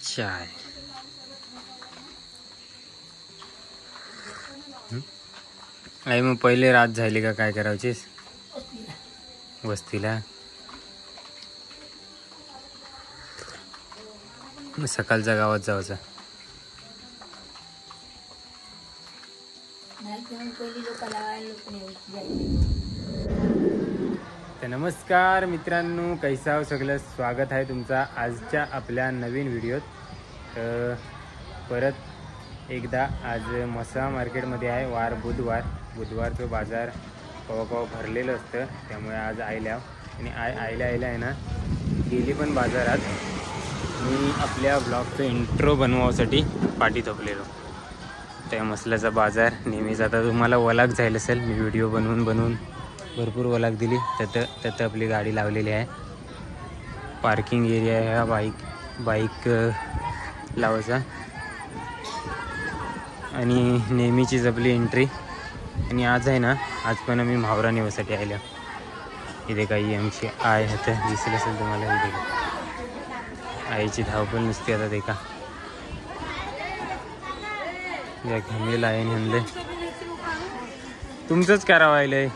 चाय आई मग पहिले रात झाली का काय करायचीस वस्तीला सकाळच्या गावात जायचं तर नमस्कार मित्रांनो कैसा हो सगळं स्वागत आहे तुमचा आजच्या आपल्या नवीन व्हिडिओत परत एकदा आज मसा मार्केटमध्ये आहे वार बुधवारचं बाजार कवा भरलेलं असतं त्यामुळे आज आयल्या आणि आयल्या आहे ना गेली पण बाजारात मी आपल्या ब्लॉगचं इंट्रो बनवासाठी पाठी थोपलेलो त्या मसल्याचा बाजार नेहमीच आता तुम्हाला वलाग जायला असेल मी व्हिडिओ बनवून भरपूर वलाग दिली त्यात आपली गाडी लावलेली आहे पार्किंग एरिया आहे हा बाईक लावायचा आणि नेहमीचीच आपली एंट्री आणि आज आहे ना आज पण आम्ही म्हावरा नेवासाठी आल्या इथे काही आमची आय आहे दिसेल असेल तुम्हाला इथे आईची धावपळ नसते आता ते का या घमेला आहे नेमले तुमचंच करावं आहे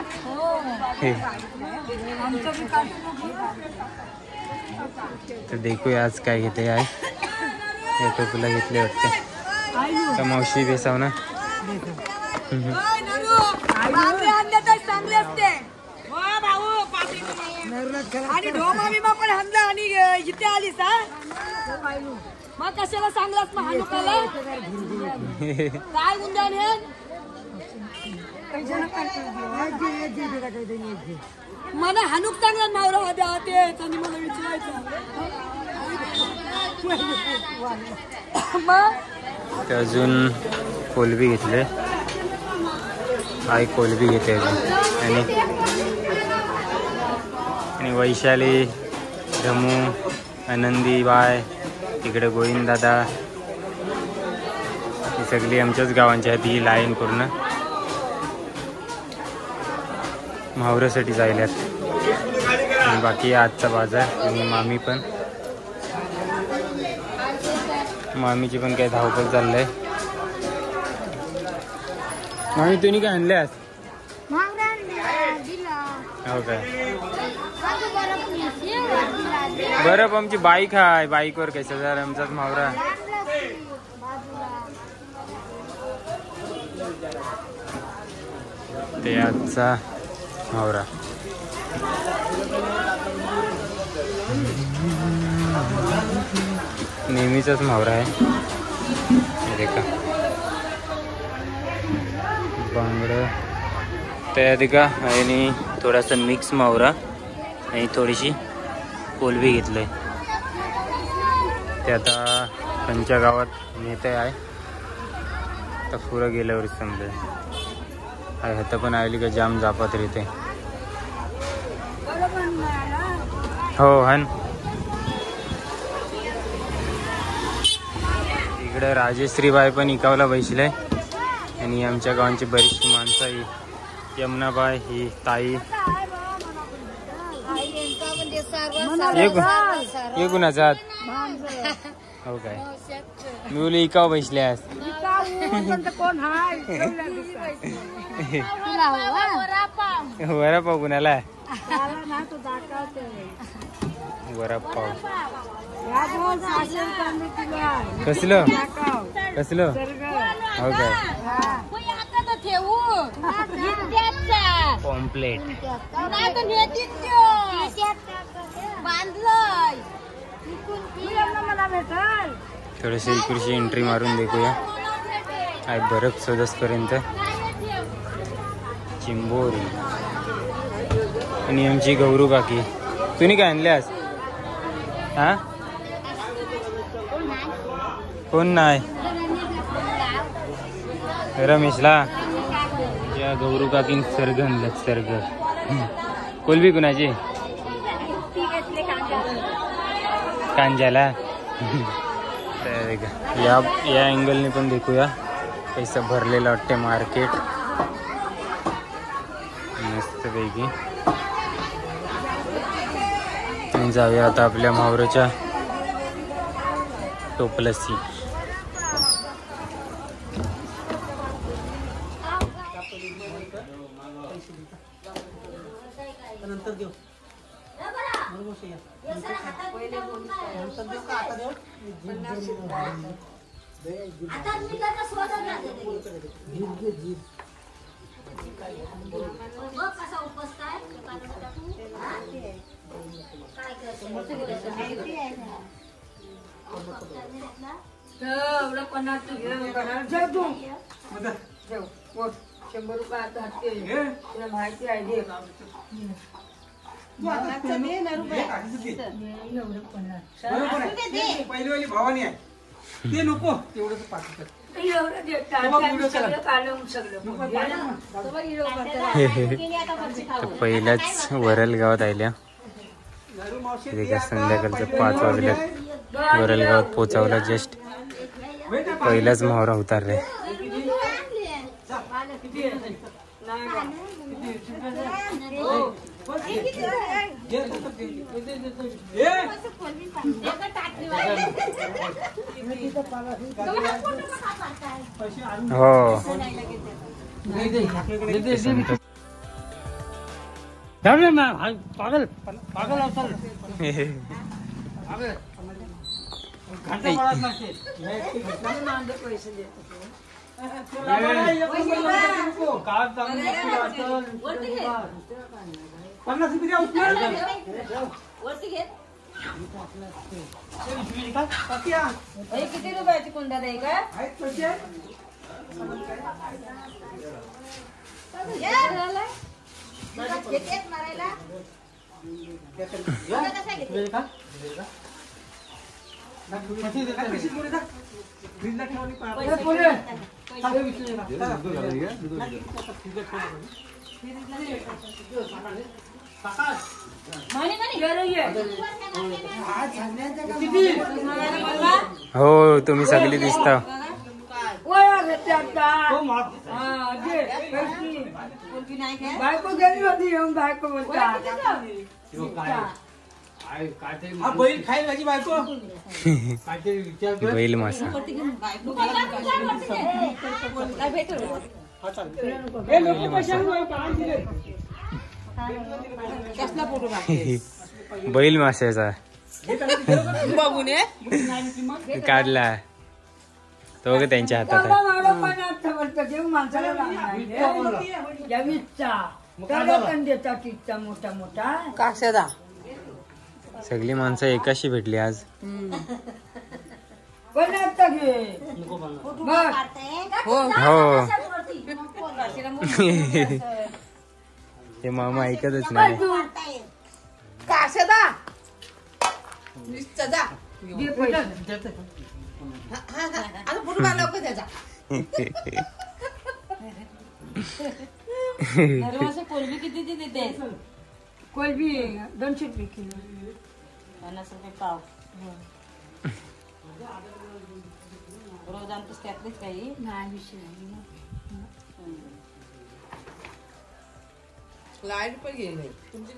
तर देखूया आज काय घेते आहे येतो तुला घेतले वाटते का मावशी बेसाव ना आणि ढोमा बिमा पण हाणला आणि इथे आलीस मग कशाला सांगलास मग हानुकाला काय गुंजान मला हानुक चांगला नवरा द्या ते आणि मला विचारायचं अजून कोलबी घेतले आई कोलबी घेते अजून आणि वैशाली धमू आनंदी बाय तिकडे गोविंददादा ही सगळी आमच्याच गावांची आहेत ही लाईन पूर्ण म्हावऱ्यासाठी जायल्यात आणि बाकी आजचा बाजार आणि मामीची पण काय धावपळ चाललंय मामी तुम्ही काय आणल्यास हो काय बरं आमची बाईक आहे बाईकवर कैसा जर आमचाच म्हावरा ते आजचा म्हावरा नेहमीचाच म्हावरा आहे का बांगडं त्या का आणि थोडासा मिक्स म्हावरा आणि थोडीशी कोलबी घेतलंय ते आता त्यांच्या गावात नेते आहे तर पुरं गेल्यावर समजेल ह्यात पण आली का जाम जापात येते हो हन इकडे राजेश्रीबाई पण इकावला बसले आणि आमच्या गावांची बरीचशी माणसं ही यमुनाबाई ही ताई ये कुणाचा हो काय मी बोलू इकाव बसल्यास वरापाव कुणाला वरापाव कसलं हो काय पॉम्पलेट थोडीशी इकडची एंट्री मारून देखूया आहे बरफ सदसपर्यंत चिंबोरी आणि आमची गौरू काकी तुम्ही काय आणल्यास हा कोण नाही रमेशला या गौरू काकीन सर्ग आणलं सर्ग कोलबी कुणाची कांजाला या अँगलने पण देखूया पैसा भरलेला वाटते मार्केट मस्तपैकी जाऊया आता आपल्या म्हावऱ्याच्या टोपलसी. एवढं 50 घेऊ 100 रुपये आता हत्ती तुला माहिती आहे घे पहिली भावानी आहे ते नको तेवढंच पाठवतात. पहिल्याच वरल गावात आल्या. संध्याकाळचं 5 वाजले. वरल गावात पोचावला. जस्ट पहिलाच मोहरा उतारले. हो पागल पागल अवसल किती रुपयाची कोणता आहे का हो तुम्ही सगळी दिसता. बायको गेली होती येऊन बायको बैल खाईल माझी बायको बैल मासा. बैल माशाचा काढला तो का त्यांच्या हातात मोठा मोठा काक्षदा सगळी माणसं एकाशी भेटली आज. हो हे मामा ऐकतच नाही. काक्षदा आता फोटो मारला का त्याचा कोलबी किती देते कोलबी 200 रुपये किलो 50 रुपये पाव रोज आणतोस त्यातलेच काही नाही विषय लाईट पण गेले तुमची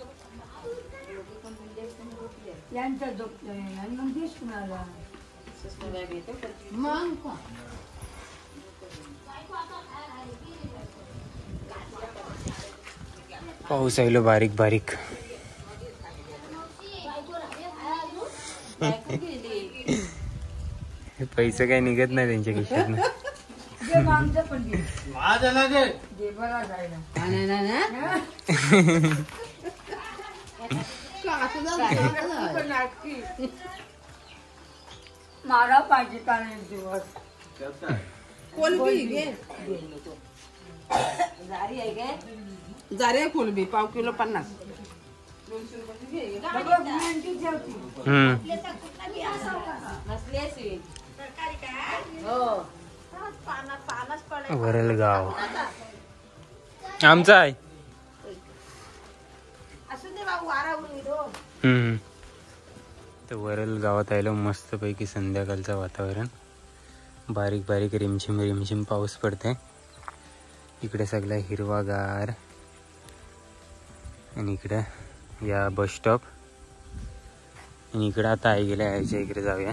यांचा झोपतोय आणि मग देश कुणाला मग पाऊस आलो बारीक बारीक. पैसे काही निघत नाही त्यांच्या खिशातनं. मारा पाहिजे का एक दिवस कोलबी घे जारी आहे काय जारी आहे कोलबी पाव किलो 50 वरलगाव आमचा आहे. तर वरल गावात आलो. मस्त पैकी संध्याकाळचं वातावरण. बारीक बारीक रिमझिम रिमझिम पाऊस पडते. इकडे सगळं हिरवागार. आणि इकडे या बस स्टॉप. आणि इकडे आता आई गेल्या आईच्या इकडे जाऊया.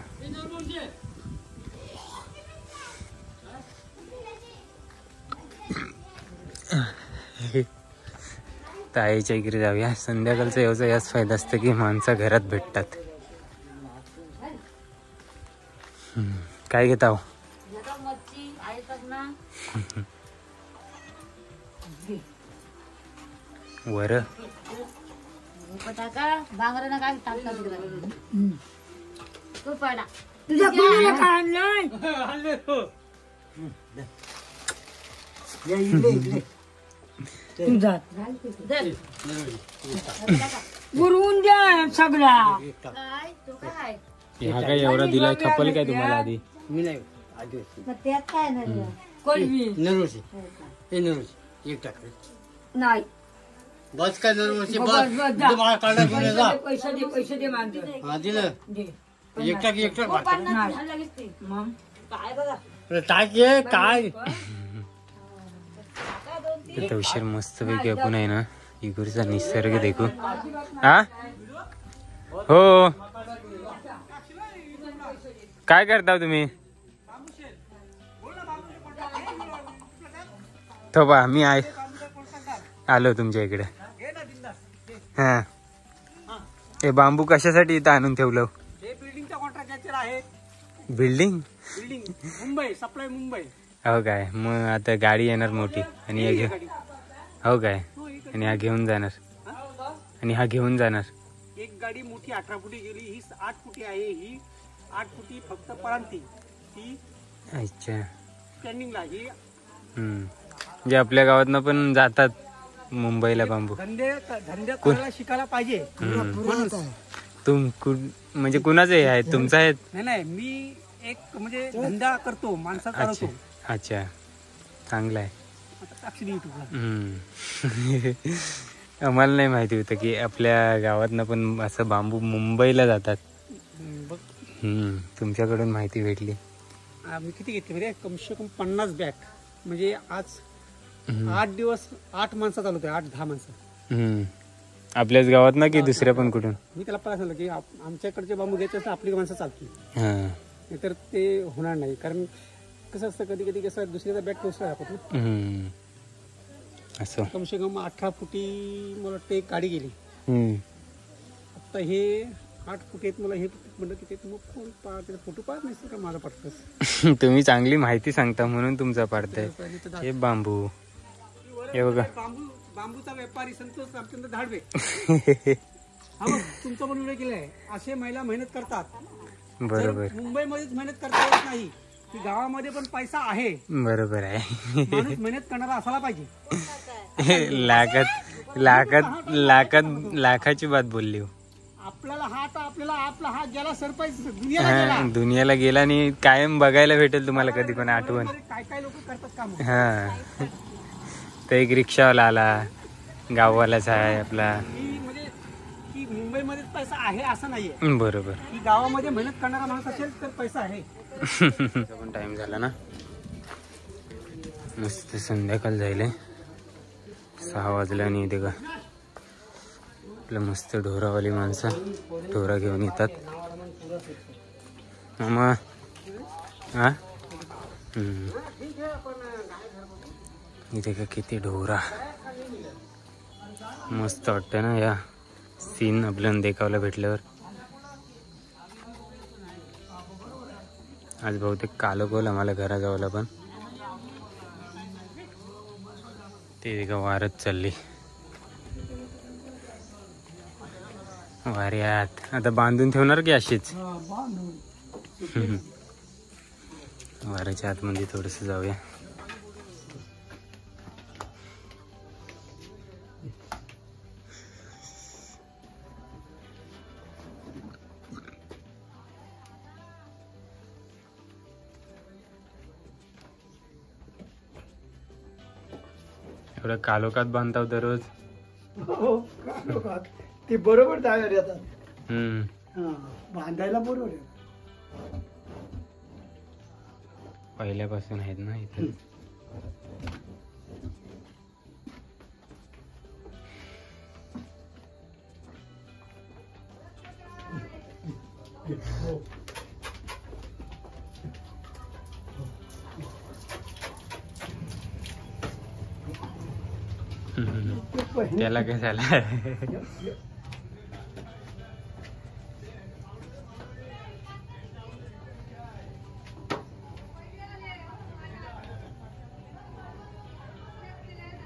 ताईच्या इकडे जाऊया. संध्याकाळचा याचा याच फायदा असतं की माणसं घरात भेटतात. काय घेता हो? वर तुझ्या कोणाला काय आणलंय? तुझा गुरवून द्या सगळा. ह्या काय एवढा दिलाय खपल काय तुम्हाला आधी? मी नाही त्यात काय नाही कोलबी नरवशी हे नरवशी एक टाक नाही. बस काय नरवशी बस, बस बस, जा. तू मला काढा घेऊन ये जा. पैसे दे मानतो. हा दिलं दे. एक टाक नाही. मग टाक ये काय इथं उशीर मस्त पैकी आपण आहे ना इकडचा निसर्ग देखू. हा हो काय करता तुम्ही? तो बा मी आलो तुमच्या इकडे. हा हे बांबू कशासाठी इथं आणून ठेवलं? हे बिल्डिंगचा कॉन्ट्रॅक्टर आहे. Building building Mumbai supply Mumbai. हो काय मग आता गाडी येणार मोठी आणि हे घेऊन हो काय आणि हा घेऊन जाणार एक गाडी मोठी 18 फुटी गेली. ही 8 फुटी आहे. ही 8 फुटी फक्त परांती ही अच्छा. स्टँडिंगला. ही म्हणजे आपल्या गावातनं पण जातात मुंबईला बांबू. धंदे करायला शिकायला पाहिजे. म्हणजे कुणाचं हे आहे? तुमचं आहे? नाही मी एक म्हणजे धंदा करतो माणसा करतो. अच्छा चांगला आहे. आम्हाला नाही माहिती होतं की आपल्या गावातनं पण असं बांबू मुंबईला जातात. तुमच्याकडून माहिती भेटली. आम्ही किती घेतली म्हणजे कमसे कम 50 बॅग. म्हणजे आज 8 दिवस 8 माणसं चालवतोय. 8-10 माणसं आपल्याच गावात ना की दुसऱ्या पण कुठून? मी त्याला पहिला सांगितलं की आमच्याकडचे बांबू घ्यायचे असतं आपली माणसं चालतील. नाहीतर ते होणार नाही. कारण कसं असतं कधी कधी कसं दुसऱ्याचा बॅग टोचला जातात ना. असं कमसे कम 18 फुटी मला वाटतं एक गाडी गेली. आता हे 8 फुटी आहेत. मला हे म्हणलं की ते मग फोन पाहते फोटो पाहत नाही का माझा पडतस. तुम्ही चांगली माहिती सांगता म्हणून तुमचा पाडताय. हे बांबू हे बघा. बांबूचा व्यापारी संतोष रामचंद्र धाडवे तुमचा पण व्हिडिओ केलाय. असे महिला मेहनत करतात. बरोबर. मुंबईमध्येच मेहनत करता येत नाही की गावामध्ये पण पैसा आहे. बरोबर आहे. माणूस मेहनत करणारा असायला पाहिजे. लाखाची बात बोलली हो. आपला हात गेला सरपंच दुनियाला गेला आणि कायम बघायला भेटेल तुम्हाला कधी पण आठवण. काय लोक करतात काम. हा तर एक रिक्षावाला आला गाववालाच आहे आपला. म्हणजे की मुंबईमध्येच पैसा आहे असं नाहीये. बरोबर. की गावामध्ये मेहनत करणारा माणूस असेल तर पैसा आहे. पण टाइम झाला ना. मस्त संध्याकाळ झाले. 6 वाजले आणि इथे का आपलं मस्त ढोरावाली माणसं ढोरा घेऊन येतात. मामा हा इथे का किती ढोरा. मस्त वाटतं ना या सीन आपल्याला देखावला भेटल्यावर. आज बहुतेक कालोकोल आम्हाला घराजवळला पण ते का वारत चालली. वाऱ्यात आता बांधून ठेवणार की अशीच? वाऱ्याच्या आतमध्ये थोडस जाऊया. एवढं कालोखात बांधताव दररोज. ते बरोबर जागा येतात. बांधायला बरोबर आहे. पहिल्यापासून आहेत ना इथे. त्याला काय झालं?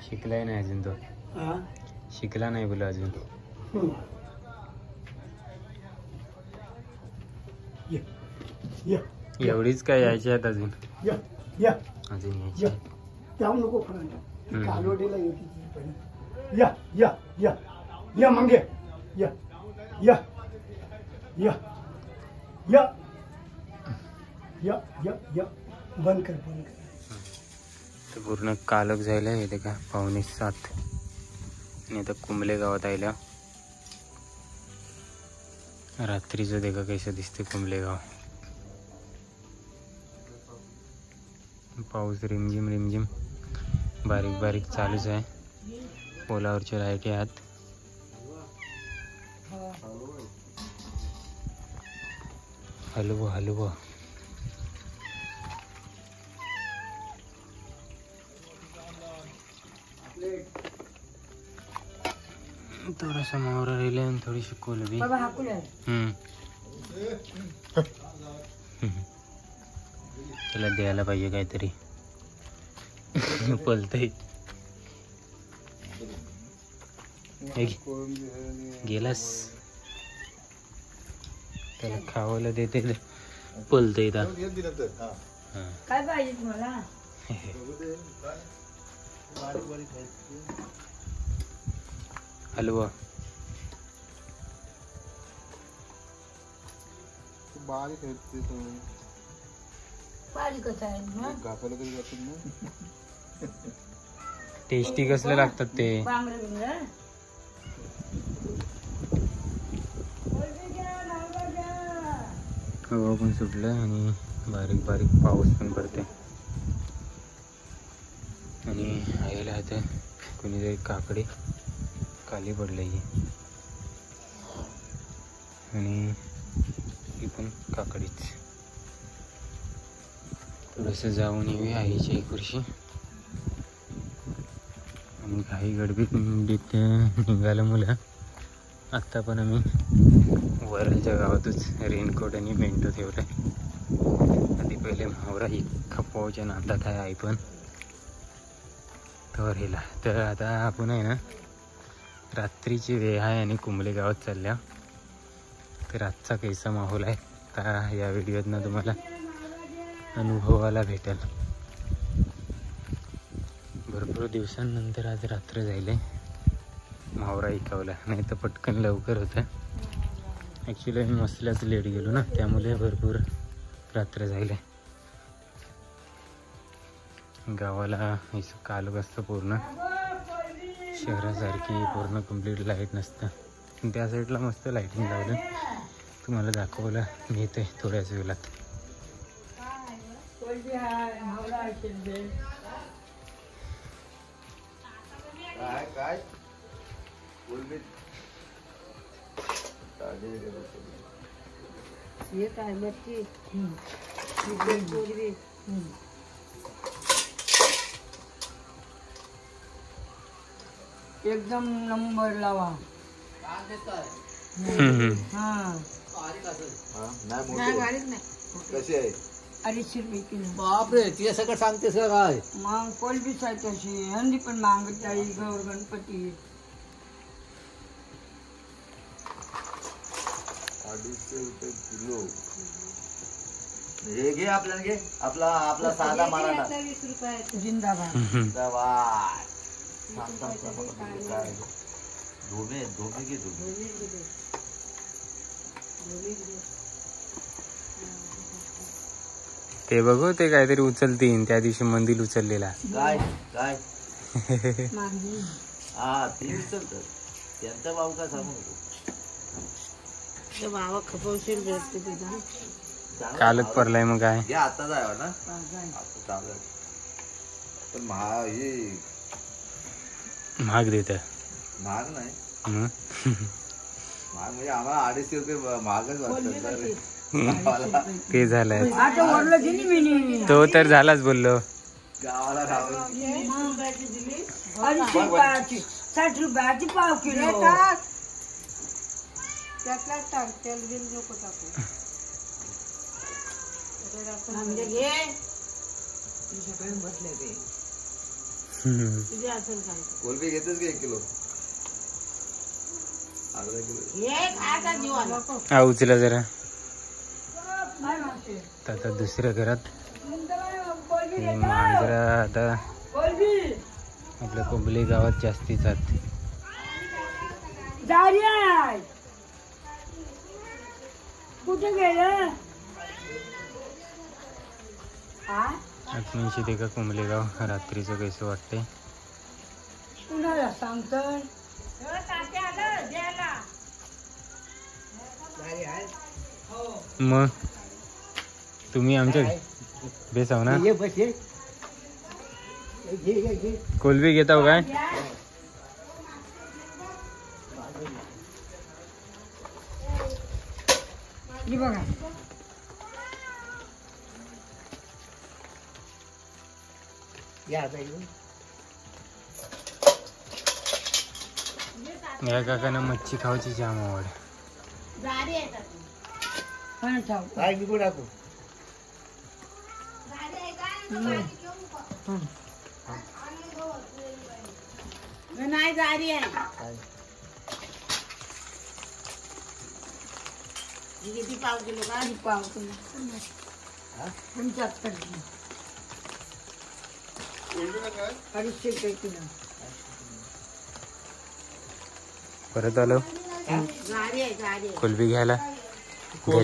शिकलाय नाही अजून तो. शिकला नाही बोला अजून. एवढीच काय यायची आहेत अजून. अजून यायची. जाऊ नको कालोडीला येते. या या या या मंगे या या या या या या या बंद कर बंद कर. तर पूर्ण कालक जायला येते का 6:45 आणि आता कुंबले गावात आयला. रात्रीचं देखा कसं दिसते कुंबले गाव. पाऊस रिमझिम रिमझिम बारीक बारीक चालूच आहे. पोलावरच्या लाईटी आहेत. हलवं हलवं. थोडासा मावरा राहिला आणि थोडीशी कोलबी. त्याला द्यायला पाहिजे काहीतरी. पलतय गेलास. त्याला खावायला देते पलतय. काय पाहिजे तुम्हाला? हलवा. टेस्टी कसले लागतात ते. हवा पण सुटलं आणि बारीक बारीक पाऊस पण पडते. आणि आईला आता कोणीतरी काकडे खाली पडले आणि ही पण काकडीच. थोडंसं जाऊन येऊया आईची खुर्शी. आणि काही गडबडीत निघालं मुलं. आत्ता पण आम्ही वरच्या गावातच रेनकोट आणि मेंटो ठेवलाय. आधी पहिले मावरा ही खपवाच्या नादात आहे आई पण तर हेला. तर आता आपण आहे ना रात्रीची वेळ आहे आणि कुंबले गावात चालल्या. तर आजचा कैसा माहोल आहे तर या व्हिडिओतनं तुम्हाला अनुभवाला भेटेल. भरपूर दिवसांनंतर आज रात्र जायले. मावरा ऐकावला नाही तर पटकन लवकर होतं. ॲक्च्युली मी मसल्याच लेट गेलो ना त्यामुळे भरपूर रात्र जायले. गावाला असं कालक असतं पूर्ण. शहरासारखी पूर्ण कंप्लीट लाईट नसतं. त्या साईडला मस्त लाईटिंग लावलं. तुम्हाला दाखवायला मिळते थोड्याच वेळात. काय ये काय बच्ची एकदम नंबर लावा. कशी आहे? 250 रुपये किलो. बापरे तुझ्या सगळं सांगतेस का काय? मग कोलबीच आहे तशी. हंदी पण मागत आहे. गौर गणपती 250 रुपये किलो. हे घे आपल्याला घे. आपला साधा मराठा. जिंदाबाद. जिंदाबाद. काय धोबे घे धोबे. ते बघू ते काहीतरी उचलतीन. त्या दिवशी मंदिर उचललेला. काय काय हा ते उचलतात. त्यांचा भाऊ काय सांगू नको. भावा खपवशील भेटते तिथं. कालच पडलाय मग काय. घ्या आता जाय ना आता चांगलं. पण हे महाग देत. महाग नाही. महाग म्हणजे आम्हाला 250 रुपये महागच वाटतं. ते झालंय. आता वरलं दिली मी. तो तर झालाच बोललो. गावाला राहून 250 रुपयाची. 60 रुपयाची पाव किलो त्यातला टाक तेल बिल नको टाकू म्हणजे घे बसले ते तुझे असेल सांगतो कोलबी घेतेच का 1 किलो अर्धा किलो हे खायचा जीवन हा उचला जरा. आता दुसऱ्या घरात मांजरा आता आपल्या कोंबली गावात जास्तीच आहेत. कुठे गेलं आत्मीशी ते का कोंबलेगाव रात्रीचं कसं वाटतंय. कुणाला सांगतोय मग तुम्ही आमच्या बेसाव ना कोलबी घेताव काय. बघा या काकांना मच्छी खावायची जाम आवड. नाही जारी आहे किती पाव किलो का पाव किलो 75 250 किलो परत आलो जारी आहे कोलबी घ्यायला. हो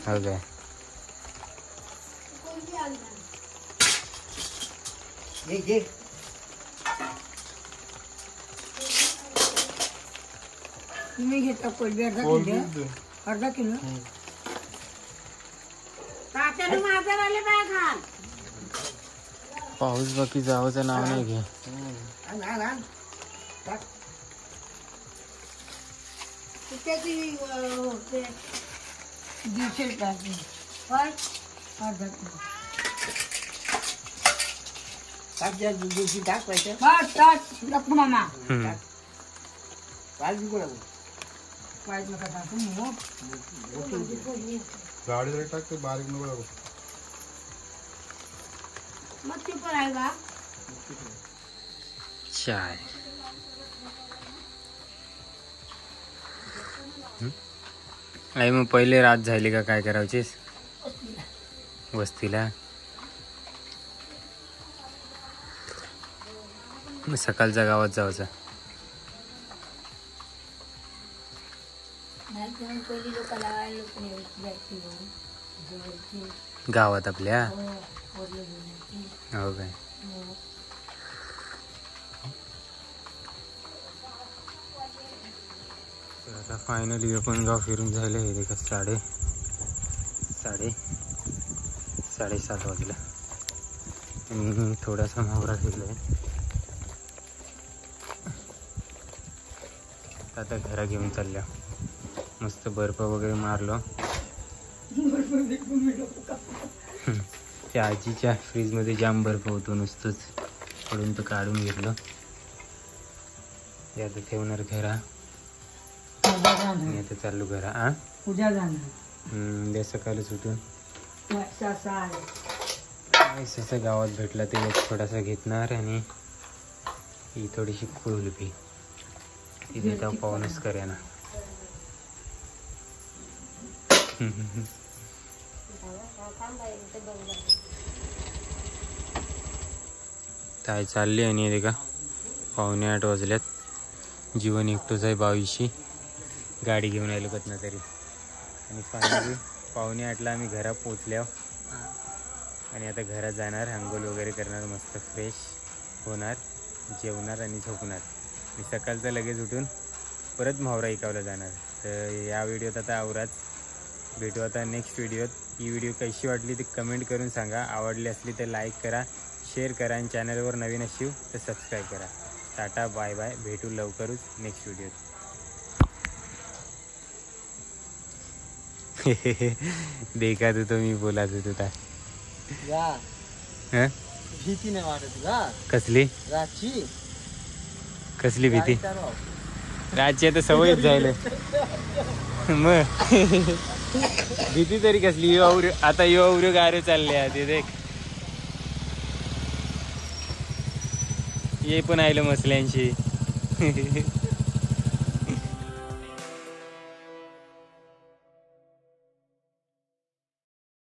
काय तुम्ही घेता कोलबी अर्धा किलो तात्याने माझं आले बाय खाल पाऊस बाकी जावचं नाव नाही घे. दीडशे रुपयाची अर्धा किलो नको मामा पाहिजे नका टाकू मग गाडी टाकते बारीक नको लागू. मग ती पण आहे का चाय. आई मग पहिले रात झाली का काय करायचीस वस्तीला. मग सकाळच्या गावात जायचं. गावात आपल्या हो काय. तर आता फायनली आपण गाव फिरून झालं हे देखा 7:30 वाजला आणि थोडासा मावरा गेला आहे. आता घरा घेऊन चालल्या मस्त बर्फ वगैरे मारलो. त्या आजीच्या फ्रीजमध्ये जाम बर्फ होतो नुसतंच पडून तो काढून घेतलं. ते आता ठेवणार घरा आणि आता चाललो घरा. उद्या जाणार उद्या सकाळीच उठून गावात भेटला ते एक थोडासा घेतणार आणि ही थोडीशी कोलबी तिथे जाऊ पाहूनच करूया ना. काय चालली आणि ते का 7:45 वाजल्यात. जीवन एकटोच आहे 22शी गाडी घेऊन आलो कतना तरी. आणि फायनली 7:45ला आम्ही घरात पोचल्यावर आणि आता घरात जाणार अंघोळ वगैरे करणार मस्त फ्रेश होणार जेवणार आणि झोपणार आणि सकाळचं लगेच उठून परत म्हावरा ऐकावला जाणार. तर या व्हिडिओत आता आवराच. भेटू आता नेक्स्ट व्हिडिओत. ही व्हिडिओ कशी वाटली ती कमेंट करून सांगा. आवडली असली तर लाईक करा शेअर करा आणि चॅनलवर नवीन असाल तर सबस्क्राईब करा. Ta-ta bye bye. भेटू लवकरच नेक्स्ट व्हिडिओत. देखा तू तो मी बोला तू तुझा भीती नाही वाटत का कसली रातची कसली भीती रातची आता सवयच जायला मग भीती तरी कसली आता युवा गारे चालले ते देख ये पण आयलं मसल्यांशी